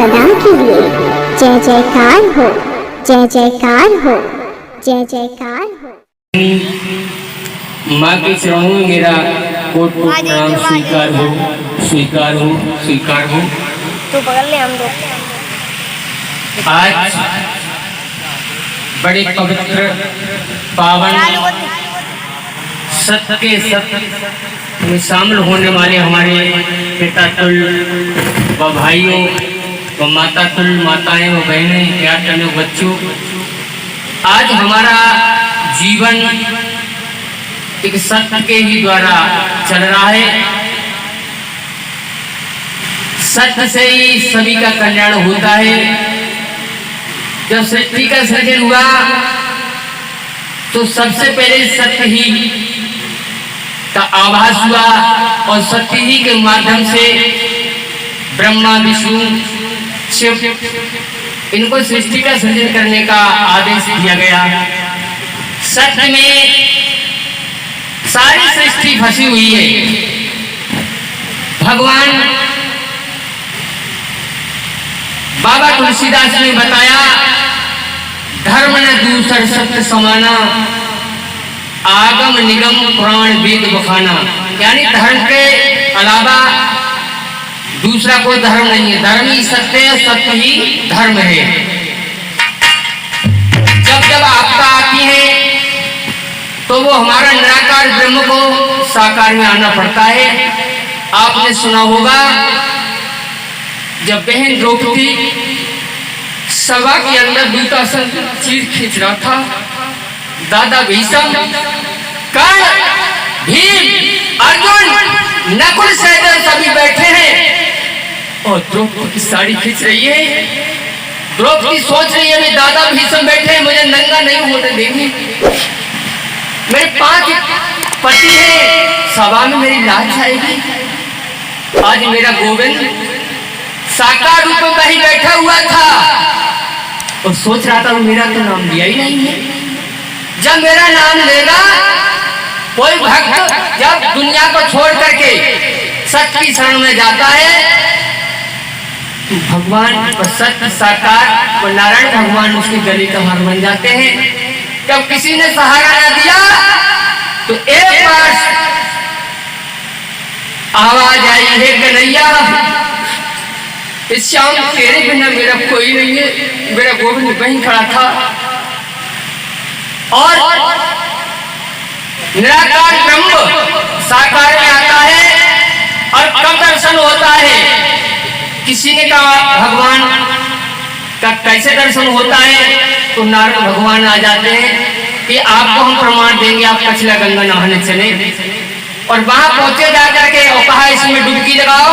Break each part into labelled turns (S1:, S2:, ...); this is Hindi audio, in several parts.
S1: सदा के लिए। जय जयकार हो, जय जयकार हो, जय जयकार हो।
S2: माँ के चरणों में मेरा कोट कोट प्रणाम स्वीकार हो, स्वीकार हो, स्वीकार हो।
S3: तो बगल ले हम दो।
S2: आज बड़े पवित्र पावन सत्य के सत्य में शामिल होने वाले हमारे पिता तुल व भाइयों व माता तुल माताएं व बहनें, प्यार करने बच्चों, आज हमारा जीवन एक सत्य के ही द्वारा चल रहा है। सत्य से ही सभी का कल्याण होता है। जब सृष्टि का सृजन हुआ तो सबसे पहले सत्य ही का आभास हुआ और सत्य ही के माध्यम से ब्रह्मा विष्णु शिव इनको सृष्टि का सृजन करने का आदेश दिया गया। सत्य में सारी सृष्टि फंसी हुई है। भगवान बाबा तुलसीदास ने बताया, धर्म न दूसर सत्य समाना, आगम निगम पुराण वेद बखाना। यानी धर्म के अलावा दूसरा कोई धर्म नहीं है। धर्म ही सत्य है, सत्य ही धर्म है। जब जब आपदा आती है तो वो हमारा निराकार ब्रह्म को साकार में आना पड़ता है। आपने सुना होगा, जब बहन द्रौपदी सभा के अंदर दूतासन चीर खींच रहा था, दादा भीष्म, कर्ण, भीम, अर्जुन, नकुल, सहदेव सभी बैठे हैं और द्रौपदी की साड़ी खींच रही है। द्रौपदी सोच रही है, मैं दादा भीष्म बैठे हैं, मुझे नंगा नहीं होने देंगे। मेरे 5 पति हैं, सभा में मेरी लाज आएगी। आज मेरा गोविंद साकार रूप में ही बैठा हुआ था और सोच रहा था मेरा तो नाम लिया ही नहीं है। जब मेरा नाम लेगा कोई भक्त, जब दुनिया को छोड़ करके सत्य की शरण में जाता है तो भगवान सत्य साकार और नारायण भगवान उसके गले का हार बन जाते हैं। जब किसी ने सहारा न दिया तो एक बार आवाज आई, हे कन्हैया, इस श्याम तेरे बिना मेरा कोई नहीं है। मेरा गोविंद वहीं खड़ा था और निराकार ब्रह्म साकार में आता है। और कब दर्शन होता है? किसी ने कहा भगवान का कैसे दर्शन होता है? तो नारद भगवान आ जाते हैं कि आपको हम प्रमाण देंगे, आप कचला गंगा नहाने चले। और वहां पहुंचे जाकर के और कहा इसमें डुबकी लगाओ,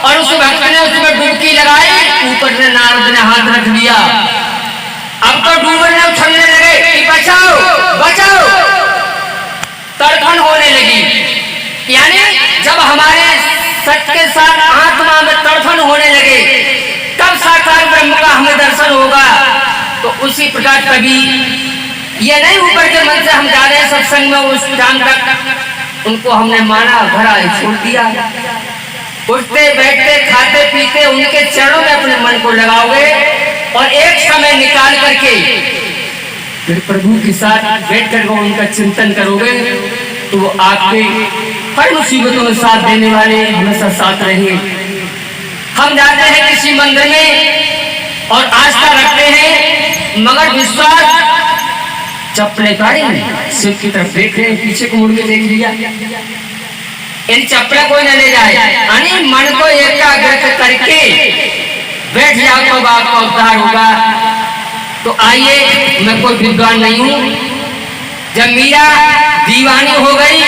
S2: और उस भक्त ने उसमें डुबकी लगाई। ऊपर से नारद ने हाथ रख दिया। अब तो डूबने उछलने लगे कि बचाओ बचाओ, तड़फन होने लगी। यानी जब हमारे सत्य के साथ आत्मा में तड़फन होने लगे तब साकार ब्रह्म का हमें दर्शन होगा। तो उसी प्रकार कभी ये नहीं ऊपर के मन से हम जा रहे हैं सत्संग में, उस टाइम तक उनको हमने माना, भरा, छोड़ दिया। उठते बैठते खाते पीते उनके चरणों में अपने मन को लगाओगे और एक समय निकाल करके फिर प्रभु के साथ बैठ कर उनका चिंतन करोगे तो वो आपके हर मुसीबतों में साथ देने वाले हमेशा साथ रहे। हम जाते हैं किसी मंदिर में और आस्था रखते हैं, मगर विश्वास चप्पलें काढ़ी शिव की तरफ देख रहे हैं, पीछे को मुड़ के देख लिया। इन चप्पलें कोई न ले जाए। यानी मन को एकाग्र करके बैठ जाओ तो आपका उद्धार होगा। तो आइए, मैं कोई विद्वान नहीं हूँ। जब मीरा दीवानी हो गई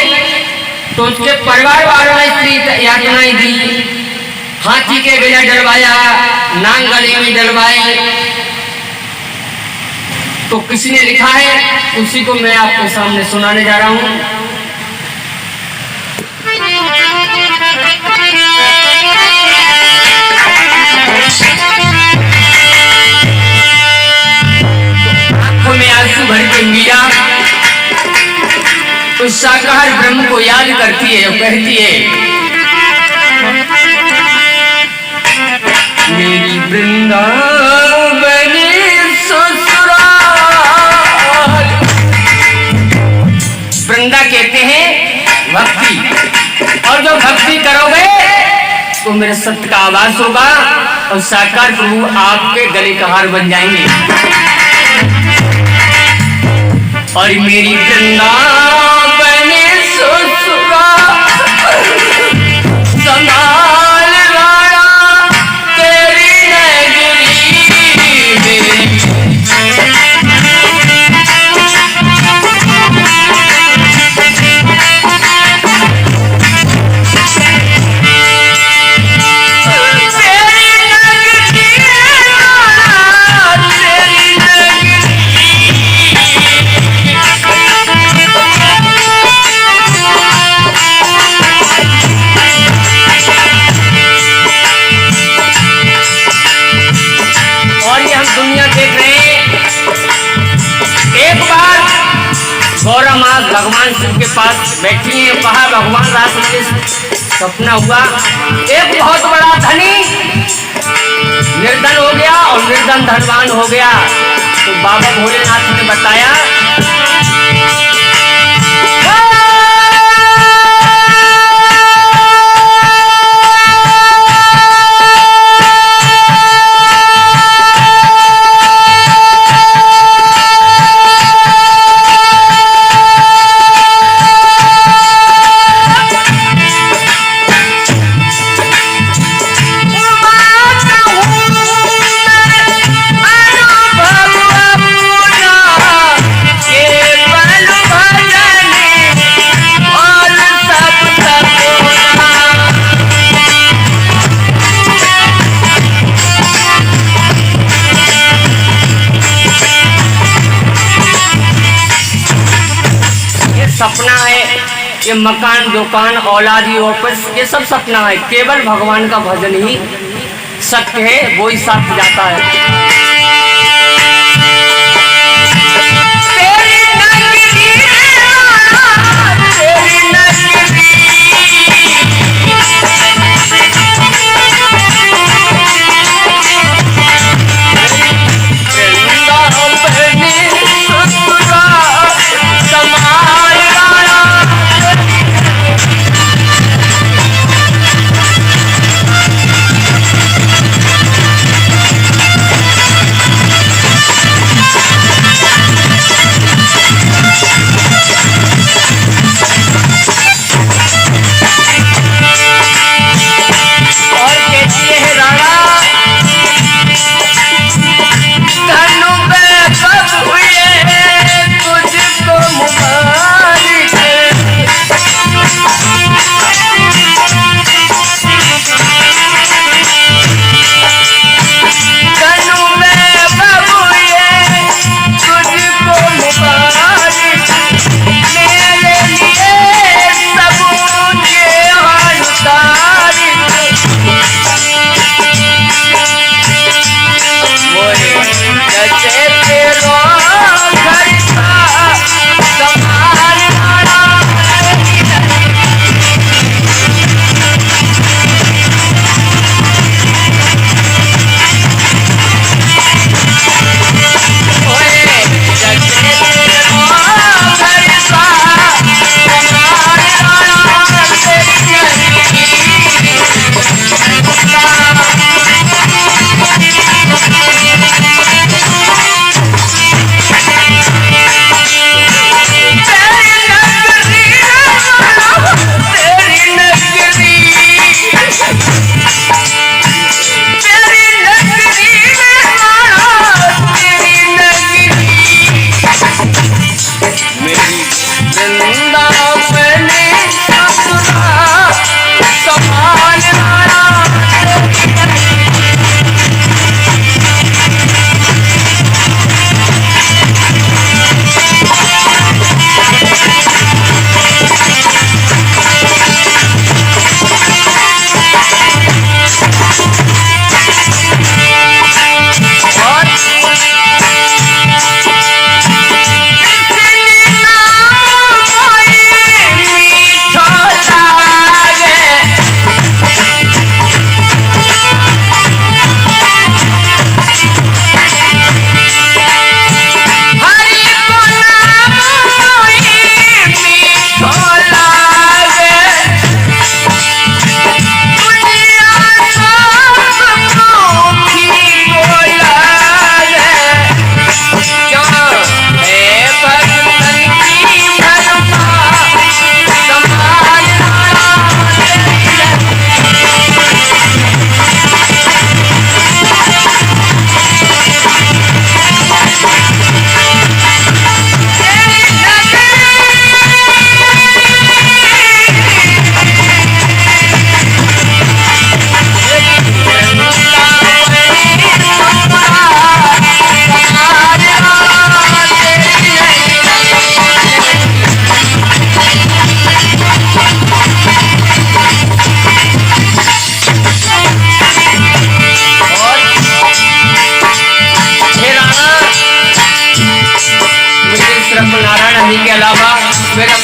S2: तो उसके परिवार वालों ने स्त्री यातनाएं दी, हाथी के बिना डलवाया, नांग गले में डलवाए। तो किसी ने लिखा है, उसी को मैं आपके सामने सुनाने जा रहा हूँ। आंखों में आंसू भर के मीरा उस साकार ब्रह्म को याद करती है और कहती है, मेरी वृंदावनी ससुराल। वृंदा कहते हैं भक्ति, और जो भक्ति करोगे तो मेरे सत्य का आवाज होगा और साकार प्रभु आपके गले का हार बन जाएंगे। और मेरी वृंदावनी ससुराल संभाल राणा तेरी नगरी में। दुनिया देख रहे हैं। एक बार गौरा माँ भगवान शिव के पास बैठी हैं, कहा भगवान रात में सपना हुआ एक बहुत बड़ा धनी निर्धन हो गया और निर्धन धनवान हो गया। तो बाबा भोलेनाथ ने बताया सपना है, ये मकान दुकान औलादी ऑफिस ये सब सपना है। केवल भगवान का भजन ही सत्य है, वो ही सत्य जाता है।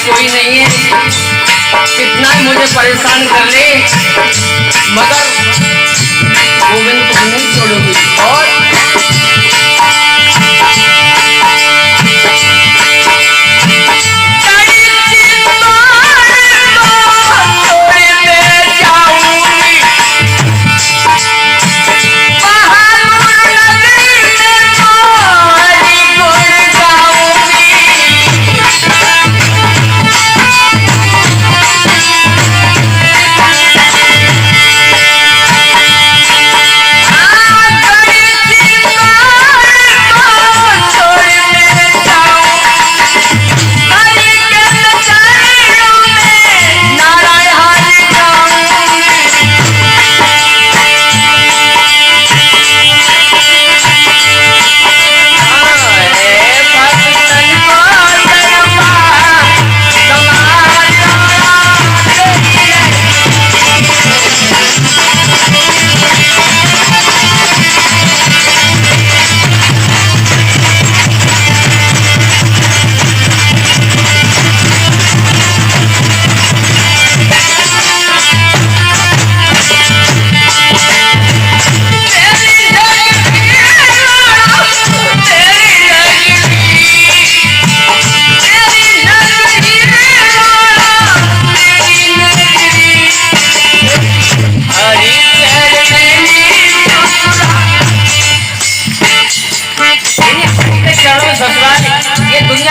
S2: कोई नहीं है, कितना ही मुझे परेशान कर ले मगर गोविंद को नहीं छोड़ूंगी। और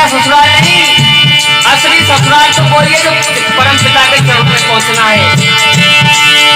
S2: ससुराल नहीं, असली ससुराल तो बोलिए जो परम पिता के चरण में पहुंचना है।